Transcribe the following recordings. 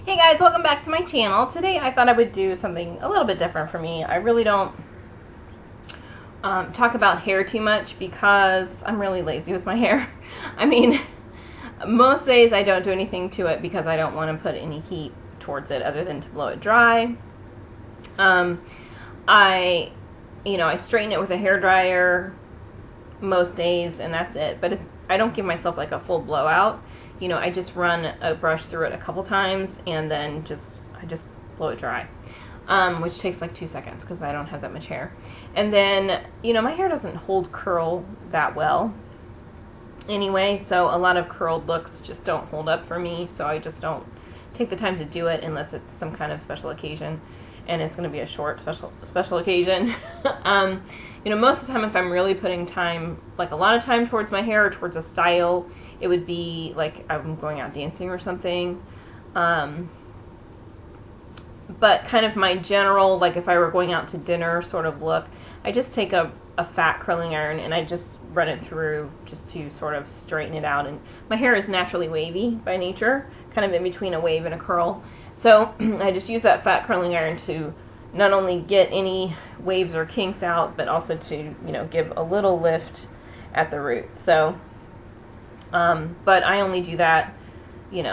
Hey guys, welcome back to my channel. Today I thought I would do something a little bit different for me. I really don't talk about hair too much because I'm really lazy with my hair. I mean, most days I don't do anything to it because I don't want to put any heat towards it other than to blow it dry. I straighten it with a hair dryer most days and that's it. But I don't give myself like a full blowout. I just run a brush through it a couple times and then I just blow it dry, which takes like 2 seconds because I don't have that much hair. And then, my hair doesn't hold curl that well anyway, so a lot of curled looks just don't hold up for me, so I just don't take the time to do it unless it's some kind of special occasion, and it's going to be a short special occasion. Most of the time if I'm really putting time, like a lot of time towards my hair or towards a style, it would be like I'm going out dancing or something. But kind of my general, like if I were going out to dinner sort of look, I just take a fat curling iron and I just run it through just to sort of straighten it out. And my hair is naturally wavy by nature, kind of in between a wave and a curl. So I just use that fat curling iron to not only get any waves or kinks out, but also to, give a little lift at the root. So but I only do that,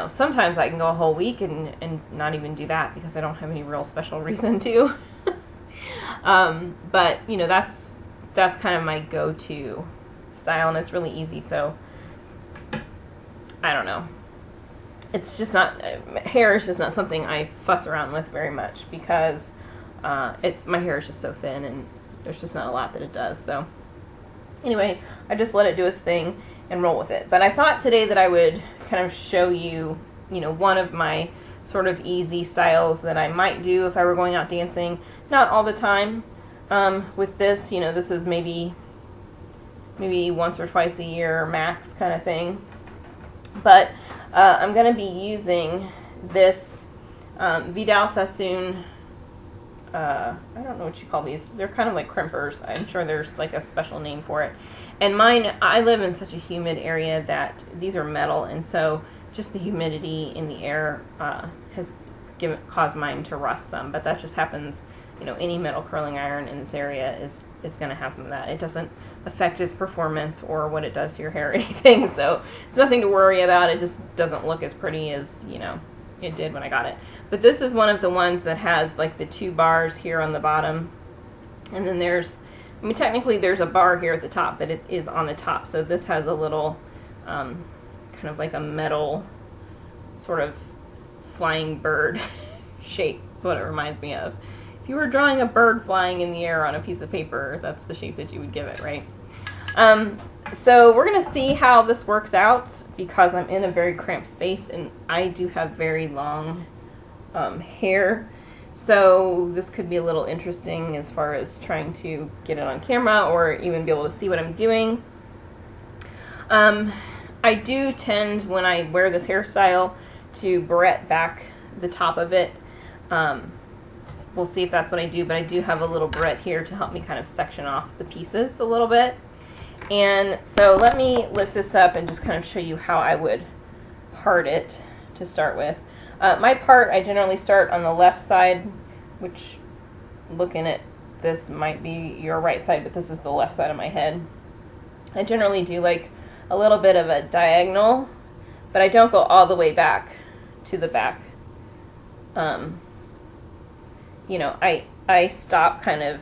sometimes I can go a whole week and not even do that because I don't have any real special reason to. But, that's kind of my go-to style, and it's really easy, so I don't know. It's just not, hair is just not something I fuss around with very much because my hair is just so thin and there's just not a lot that it does. So anyway, I just let it do its thing and roll with it. But I thought today that I would kind of show you, one of my sort of easy styles that I might do if I were going out dancing. Not all the time. With this, this is maybe once or twice a year max kind of thing. But I'm going to be using this Vidal Sassoon, I don't know what you call these. They're kind of like crimpers. I'm sure there's like a special name for it. And mine, I live in such a humid area that these are metal, and so just the humidity in the air has caused mine to rust some. But that just happens, any metal curling iron in this area is going to have some of that. It doesn't affect its performance or what it does to your hair or anything, so it's nothing to worry about. It just doesn't look as pretty as, it did when I got it. But this is one of the ones that has like the 2 bars here on the bottom, and then technically there's a bar here at the top, but it is on the top. So this has a little kind of like a metal sort of flying bird shape. That's what it reminds me of. If you were drawing a bird flying in the air on a piece of paper, that's the shape that you would give it, right? So we're going to see how this works out because I'm in a very cramped space and I do have very long hair. So this could be a little interesting as far as trying to get it on camera or even be able to see what I'm doing. I do tend, when I wear this hairstyle, to barrette back the top of it. We'll see if that's what I do, but I do have a little barrette here to help me kind of section off the pieces a little bit. And so let me lift this up and just kind of show you how I would part it to start with. My part, I generally start on the left side, which looking at this might be your right side, but this is the left side of my head. I generally do like a little bit of a diagonal, but I don't go all the way back to the back. I stop kind of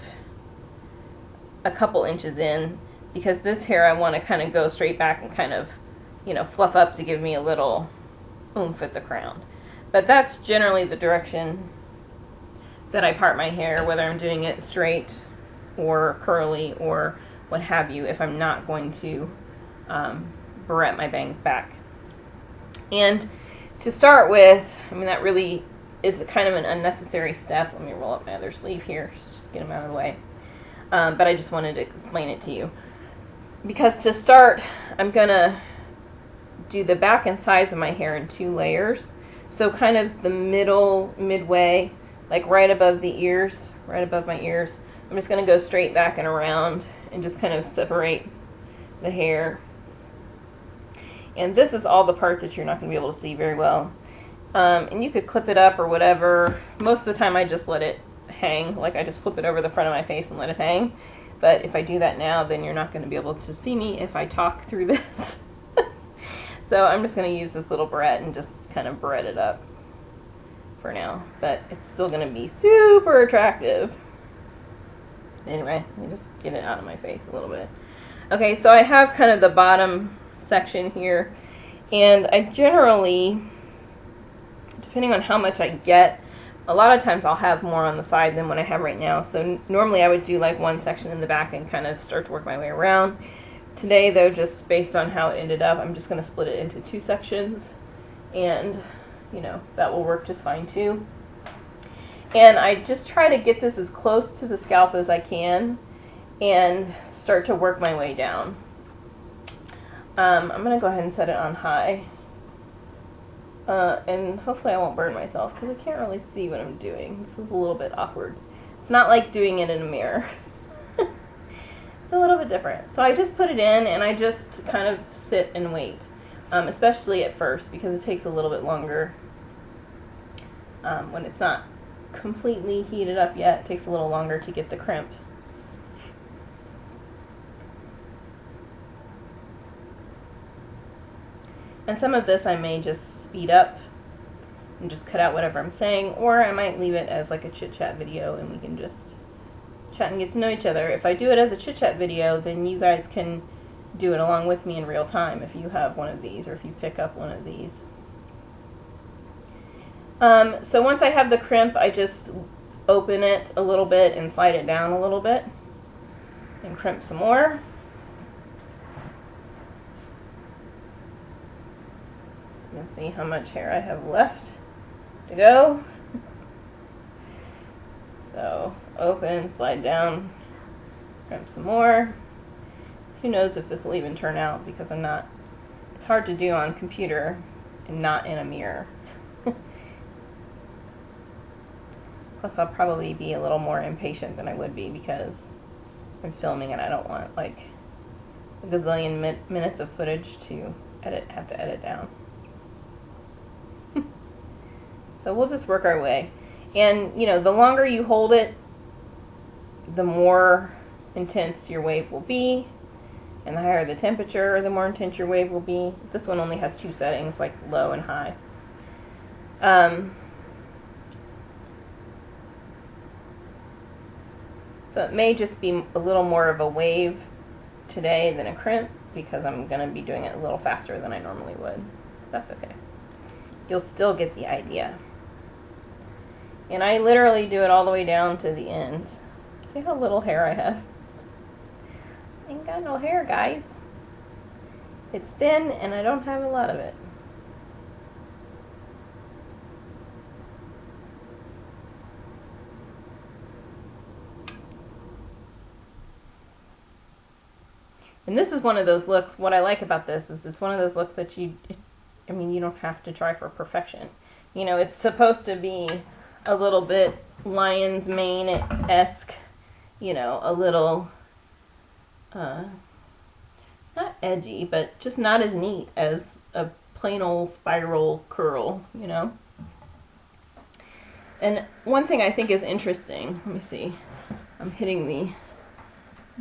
a couple inches in because this hair I want to kind of go straight back and kind of, fluff up to give me a little oomph at the crown. But that's generally the direction that I part my hair, whether I'm doing it straight or curly or what have you, if I'm not going to barrette my bangs back. And to start with, that really is kind of an unnecessary step. Let me roll up my other sleeve here, just get them out of the way. But I just wanted to explain it to you. Because to start, I'm going to do the back and sides of my hair in 2 layers. So kind of the midway, like right above the ears, right above my ears. I'm just going to go straight back and around and just kind of separate the hair. And this is all the part that you're not going to be able to see very well. And you could clip it up or whatever. Most of the time I just let it hang, like I just flip it over the front of my face and let it hang. But if I do that now, then you're not going to be able to see me if I talk through this. So I'm just going to use this little barrette and just kind of barrette it up for now. But it's still going to be super attractive. Anyway, let me just get it out of my face a little bit. Okay, so I have kind of the bottom section here. And I generally, depending on how much I get, a lot of times I'll have more on the side than what I have right now. So normally I would do like one section in the back and kind of start to work my way around. Today though, just based on how it ended up, I'm just going to split it into 2 sections. And, you know, that will work just fine too. And I just try to get this as close to the scalp as I can and start to work my way down. I'm going to go ahead and set it on high. And hopefully I won't burn myself because I can't really see what I'm doing. This is a little bit awkward. It's not like doing it in a mirror. It's a little bit different. So I just put it in and I just kind of sit and wait. Especially at first because it takes a little bit longer. When it's not completely heated up yet, it takes a little longer to get the crimp. And some of this I may just speed up and just cut out whatever I'm saying, or I might leave it as like a chit-chat video and we can just chat and get to know each other. If I do it as a chit-chat video, then you guys can do it along with me in real time if you have one of these or if you pick up one of these. So once I have the crimp, I just open it a little bit and slide it down a little bit and crimp some more. And see how much hair I have left to go. So open, slide down, crimp some more. Who knows if this will even turn out because it's hard to do on computer and not in a mirror. Plus I'll probably be a little more impatient than I would be because I'm filming and I don't want like a gazillion minutes of footage to have to edit down. So we'll just work our way. And, you know, the longer you hold it, the more intense your wave will be. And the higher the temperature, the more intense your wave will be. This one only has 2 settings, like low and high. So it may just be a little more of a wave today than a crimp because I'm going to be doing it a little faster than I normally would. That's okay. You'll still get the idea. And I literally do it all the way down to the end. See how little hair I have? I ain't got no hair, guys. It's thin and I don't have a lot of it. And this is one of those looks, what I like about this is it's one of those looks that you don't have to try for perfection. You know, it's supposed to be a little bit lion's mane-esque, you know, a little, not edgy, but just not as neat as a plain old spiral curl, you know. And one thing I think is interesting, let me see, I'm hitting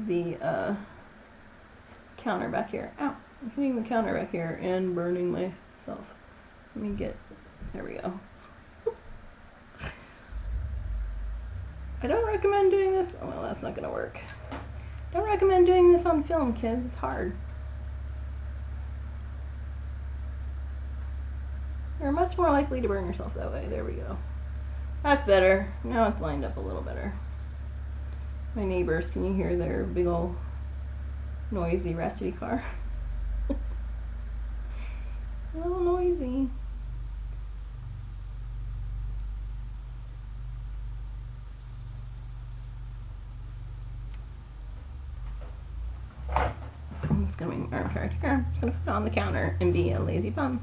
the counter back here. Ow, I'm hitting the counter back here and burning myself. Let me get, there we go. I don't recommend doing this. Oh, well, that's not going to work. Don't recommend doing this on film, kids. It's hard. You're much more likely to burn yourself that way. There we go. That's better. Now it's lined up a little better. My neighbors, can you hear their big old noisy ratchety car? A little noisy. I'm just going to make my arm character. I'm just going to put it on the counter and be a lazy bum.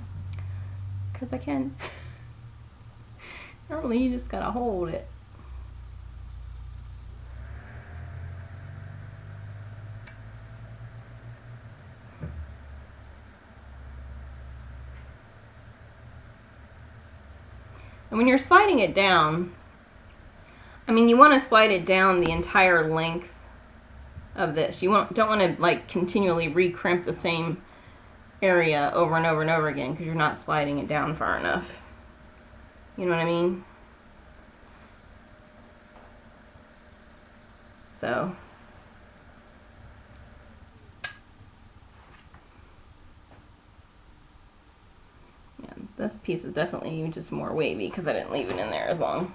Because I can. Normally you just got to hold it. And when you're sliding it down, I mean, you want to slide it down the entire length of this. You don't want to like continually re-crimp the same area over and over and over again because you're not sliding it down far enough. You know what I mean? So yeah, this piece is definitely just more wavy because I didn't leave it in there as long.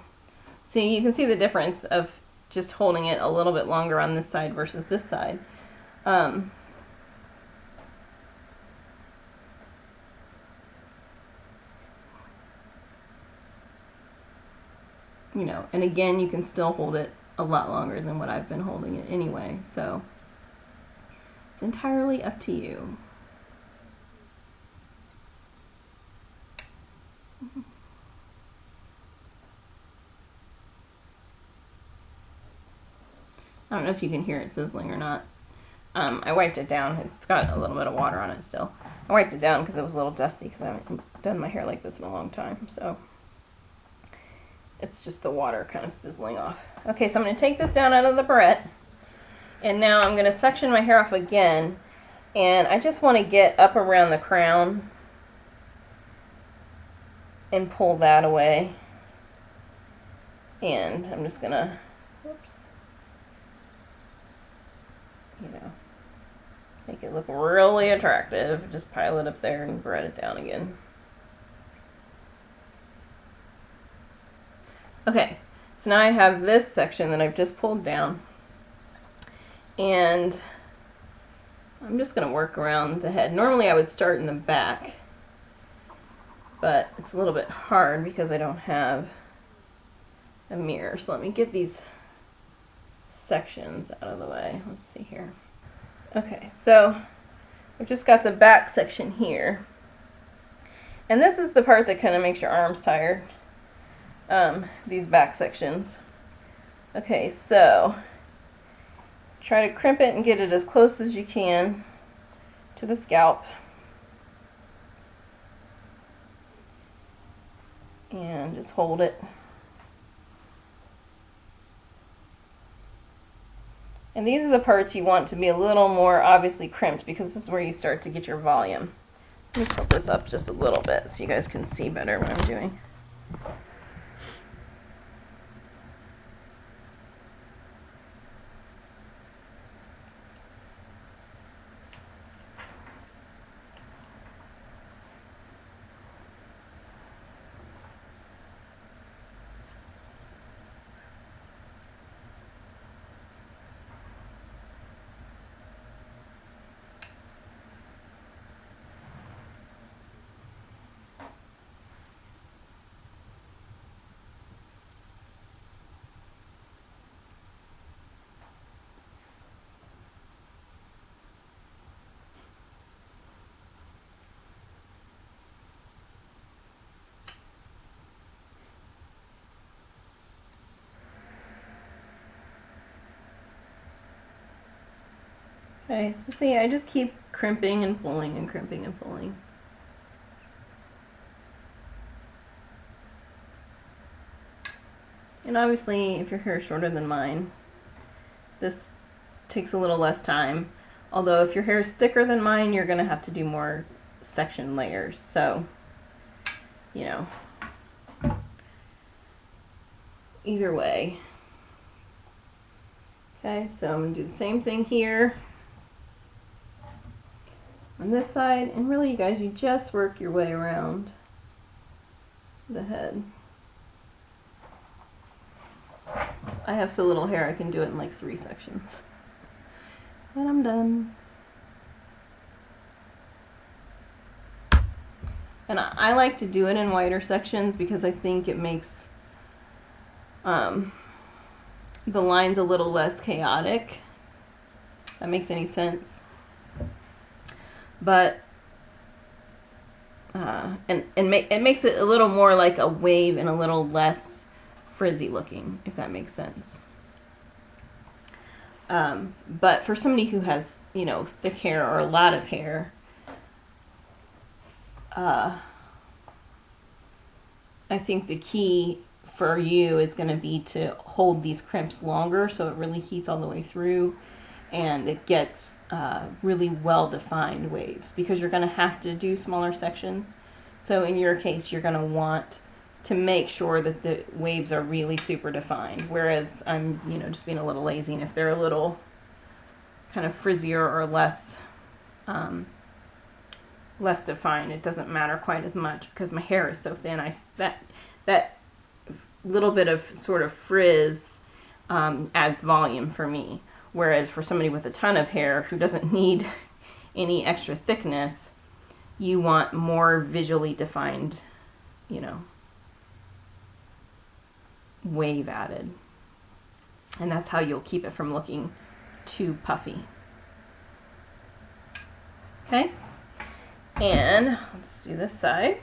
See, you can see the difference of just holding it a little bit longer on this side versus this side. You know, and again, you can still hold it a lot longer than what I've been holding it anyway, so it's entirely up to you. I don't know if you can hear it sizzling or not. I wiped it down. It's got a little bit of water on it still. I wiped it down because it was a little dusty because I haven't done my hair like this in a long time, so it's just the water kind of sizzling off. Okay, so I'm going to take this down out of the barrette, and now I'm going to section my hair off again, and I just want to get up around the crown and pull that away. And I'm just going to, whoops, you know, make it look really attractive. Just pile it up there and barrette it down again. Okay, so now I have this section that I've just pulled down, and I'm just going to work around the head. Normally I would start in the back, but it's a little bit hard because I don't have a mirror. So let me get these sections out of the way. Let's see here. Okay, so I've just got the back section here, and this is the part that kind of makes your arms tired. These back sections. Okay, so try to crimp it and get it as close as you can to the scalp. And just hold it. And these are the parts you want to be a little more obviously crimped because this is where you start to get your volume. Let me put this up just a little bit so you guys can see better what I'm doing. Okay, so see, I just keep crimping and pulling and crimping and pulling. And obviously, if your hair is shorter than mine, this takes a little less time. Although if your hair is thicker than mine, you're going to have to do more section layers. So, you know, either way. Okay, so I'm going to do the same thing here on this side, and really you guys, you just work your way around the head. I have so little hair I can do it in like 3 sections. And I'm done. And I like to do it in wider sections because I think it makes the lines a little less chaotic. If that makes any sense. But it makes it a little more like a wave and a little less frizzy looking, if that makes sense. But for somebody who has, you know, thick hair or a lot of hair, I think the key for you is going to be to hold these crimps longer so it really heats all the way through and it gets really well-defined waves, because you're going to have to do smaller sections. So in your case, you're going to want to make sure that the waves are really super defined, whereas I'm, just being a little lazy, and if they're a little kind of frizzier or less defined, it doesn't matter quite as much because my hair is so thin. That little bit of sort of frizz adds volume for me, whereas for somebody with a ton of hair who doesn't need any extra thickness, you want more visually defined, wave added, and that's how you'll keep it from looking too puffy. Okay, and I'll just do this side.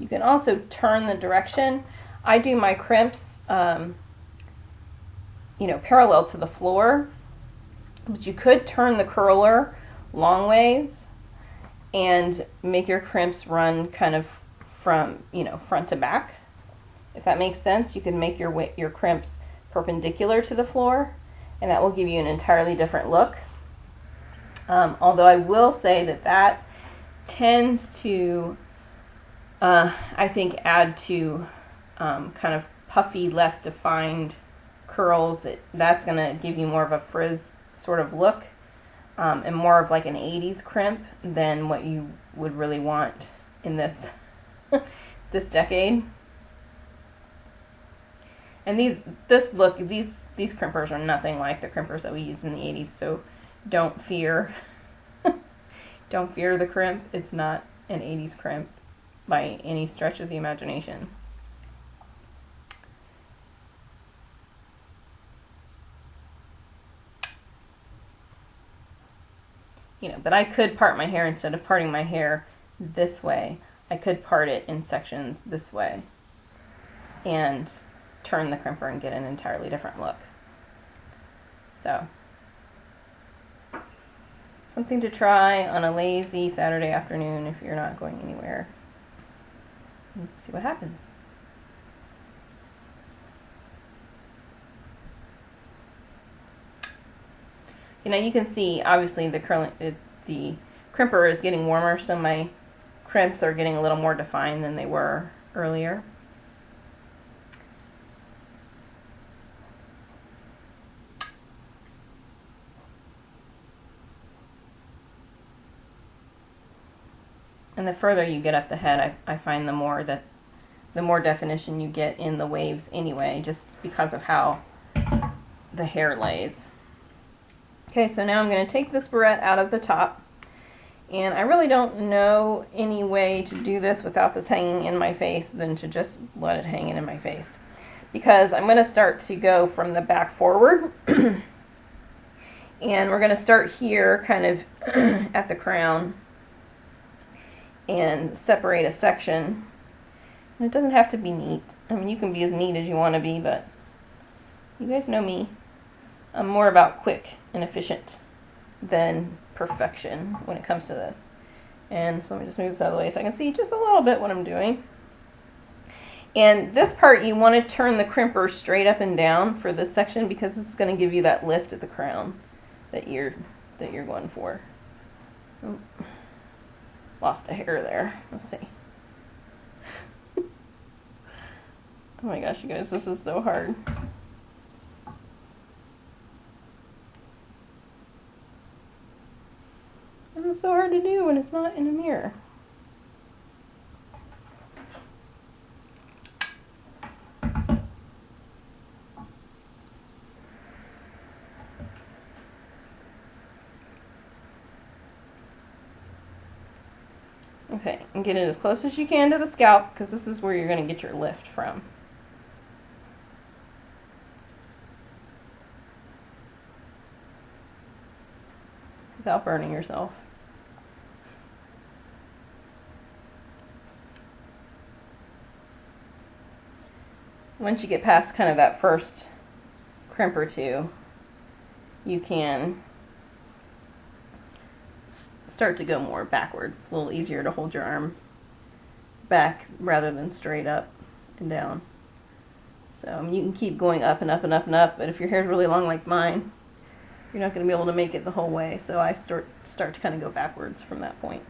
You can also turn the direction. I do my crimps, parallel to the floor, but you could turn the curler long ways and make your crimps run kind of from, front to back. If that makes sense, you can make your crimps perpendicular to the floor, and that will give you an entirely different look. Although I will say that tends to I think add to kind of puffy, less defined curls. That's going to give you more of a frizz sort of look, and more of like an 80s crimp than what you would really want in this this decade. And these crimpers are nothing like the crimpers that we used in the 80s, so don't fear don't fear the crimp. It's not an 80s crimp by any stretch of the imagination. But I could part my hair, instead of parting my hair this way, I could part it in sections this way and turn the crimper and get an entirely different look. So, something to try on a lazy Saturday afternoon if you're not going anywhere. Let's see what happens. You can see obviously the crimper is getting warmer, so my crimps are getting a little more defined than they were earlier. And the further you get up the head, I find the more definition you get in the waves anyway, just because of how the hair lays. Okay, so now I'm going to take this barrette out of the top, and I really don't know any way to do this without this hanging in my face than to just let it hang in my face, because I'm going to start to go from the back forward, and we're going to start here kind of at the crown and separate a section. And it doesn't have to be neat. I mean, you can be as neat as you want to be, but you guys know me. I'm more about quick and efficient than perfection when it comes to this. And so let me just move this out of the way so I can see just a little bit what I'm doing. And this part, you want to turn the crimper straight up and down for this section, because it's going to give you that lift at the crown that you're going for. Oh, lost a hair there. Let's see. Oh my gosh, you guys, this is so hard. This is so hard to do when it's not in a mirror. Okay, and get it as close as you can to the scalp, because this is where you're going to get your lift from. Without burning yourself. Once you get past kind of that first crimp or two, you can start to go more backwards. It's a little easier to hold your arm back rather than straight up and down. So you can keep going up and up and up and up, but if your hair's really long like mine, you're not going to be able to make it the whole way. So I start to kind of go backwards from that point.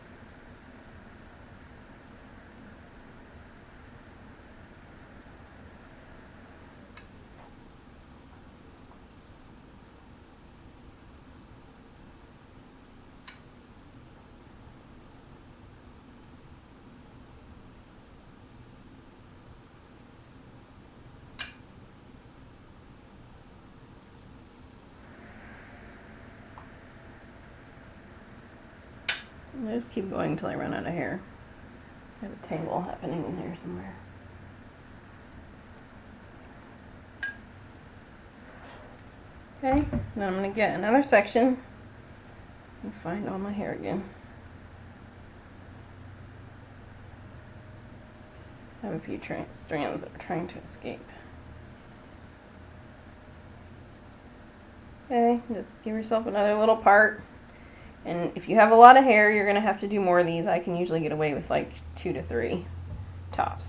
I just keep going until I run out of hair. I have a tangle happening in there somewhere. Okay, now I'm going to get another section and find all my hair again. I have a few strands that are trying to escape. Okay, just give yourself another little part. And if you have a lot of hair, you're going to have to do more of these. I can usually get away with like 2 to 3 tops.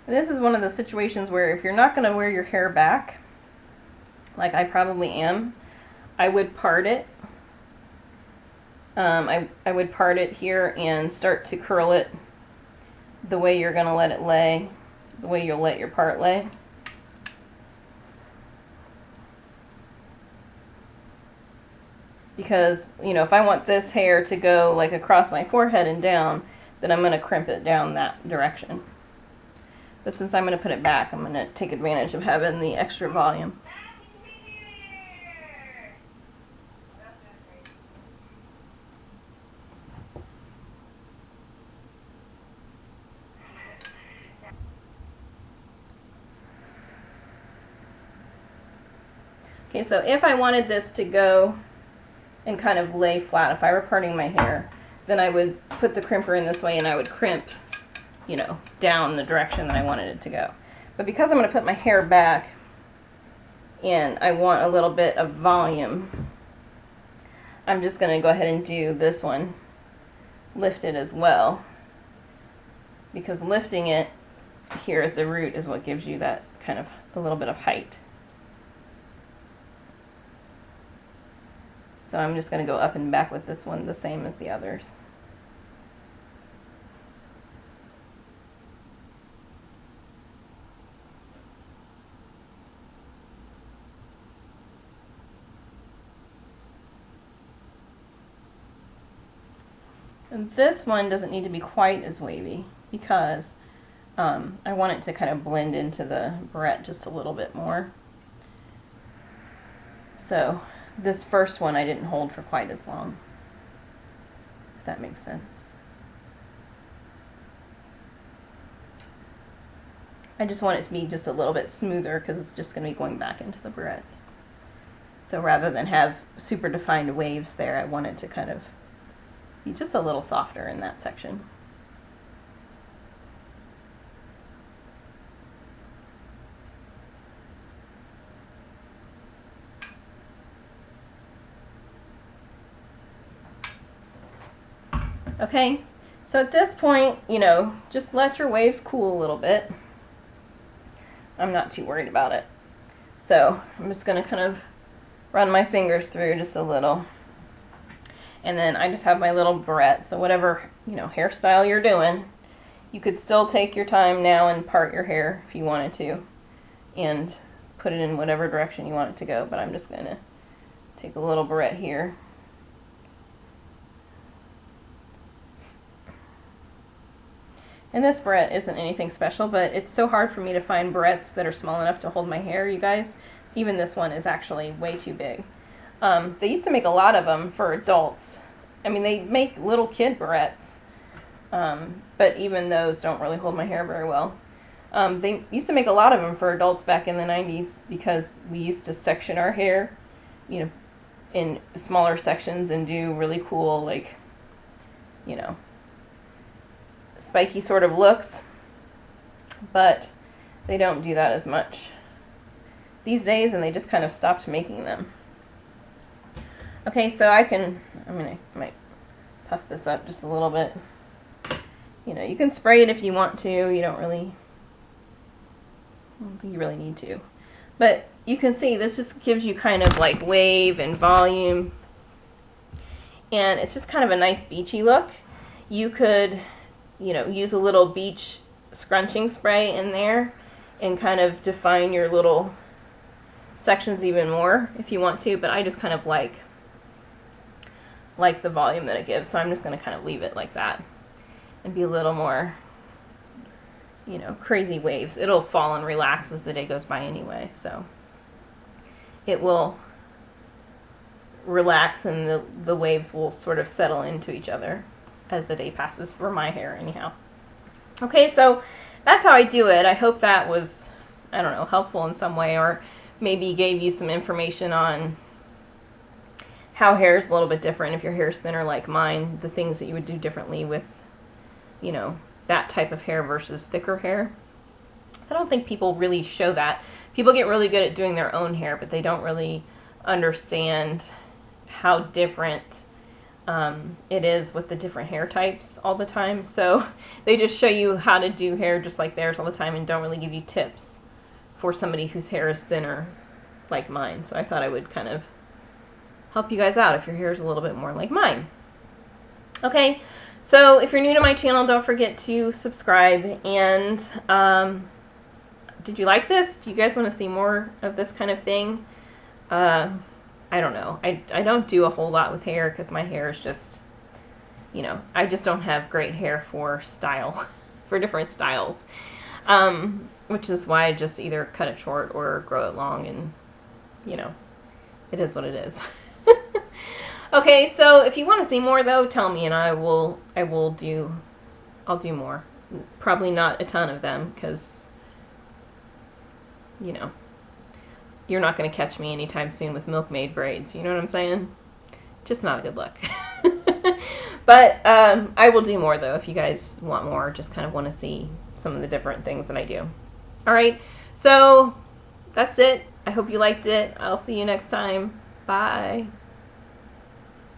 This is one of the situations where if you're not going to wear your hair back, like I probably am, I would part it. I would part it here and start to curl it the way you're going to let it lay, the way you'll let your part lay. Because, you know, if I want this hair to go like across my forehead and down, then I'm going to crimp it down that direction. But since I'm going to put it back, I'm going to take advantage of having the extra volume. Okay, so if I wanted this to go and kind of lay flat, if I were parting my hair, then I would put the crimper in this way and I would crimp, you know, down the direction that I wanted it to go. But because I'm going to put my hair back and I want a little bit of volume, I'm just going to go ahead and do this one, lift it as well, because lifting it here at the root is what gives you that kind of a little bit of height. So I'm just going to go up and back with this one the same as the others. And this one doesn't need to be quite as wavy because I want it to kind of blend into the barrette just a little bit more. So this first one I didn't hold for quite as long, if that makes sense. I just want it to be just a little bit smoother because it's just going to be going back into the barrette. So rather than have super defined waves there, I want it to kind of be just a little softer in that section. Okay, so at this point, you know, just let your waves cool a little bit. I'm not too worried about it. So I'm just going to kind of run my fingers through just a little. And then I just have my little barrette. So whatever, you know, hairstyle you're doing, you could still take your time now and part your hair if you wanted to, and put it in whatever direction you want it to go. But I'm just going to take a little barrette here. And this barrette isn't anything special, but it's so hard for me to find barrettes that are small enough to hold my hair, you guys. Even this one is actually way too big. They used to make a lot of them for adults. I mean, they make little kid barrettes, but even those don't really hold my hair very well. They used to make a lot of them for adults back in the 90s because we used to section our hair, you know, in smaller sections and do really cool, like, you know, spiky sort of looks, but they don't do that as much these days, and they just kind of stopped making them. Okay, so I might puff this up just a little bit. You know, you can spray it if you want to. I don't think you really need to. But you can see this just gives you kind of like wave and volume, and it's just kind of a nice beachy look. You could, you know, use a little beach scrunching spray in there and kind of define your little sections even more if you want to, but I just kind of like the volume that it gives, so I'm just going to kind of leave it like that and be a little more, you know, crazy waves. It'll fall and relax as the day goes by anyway, so it will relax and the waves will sort of settle into each other as the day passes, for my hair anyhow. Okay, so that's how I do it. I hope that was, I don't know, helpful in some way, or maybe gave you some information on how hair is a little bit different. If your hair is thinner like mine, the things that you would do differently with, you know, that type of hair versus thicker hair. So I don't think people really show that. People get really good at doing their own hair, but they don't really understand how different it is with the different hair types all the time. So they just show you how to do hair just like theirs all the time and don't really give you tips for somebody whose hair is thinner like mine. So I thought I would kind of help you guys out if your hair is a little bit more like mine. Okay, so if you're new to my channel, don't forget to subscribe. And did you like this? Do you guys want to see more of this kind of thing? I don't know. I don't do a whole lot with hair because my hair is just, you know, I just don't have great hair for style, for different styles. Which is why I just either cut it short or grow it long, and, you know, it is what it is. Okay, so if you want to see more though, tell me and I'll do more. Probably not a ton of them because, you know, you're not going to catch me anytime soon with milkmaid braids, you know what I'm saying? Just not a good look. But I will do more though if you guys want more, just kind of want to see some of the different things that I do. Alright, so that's it. I hope you liked it. I'll see you next time. Bye.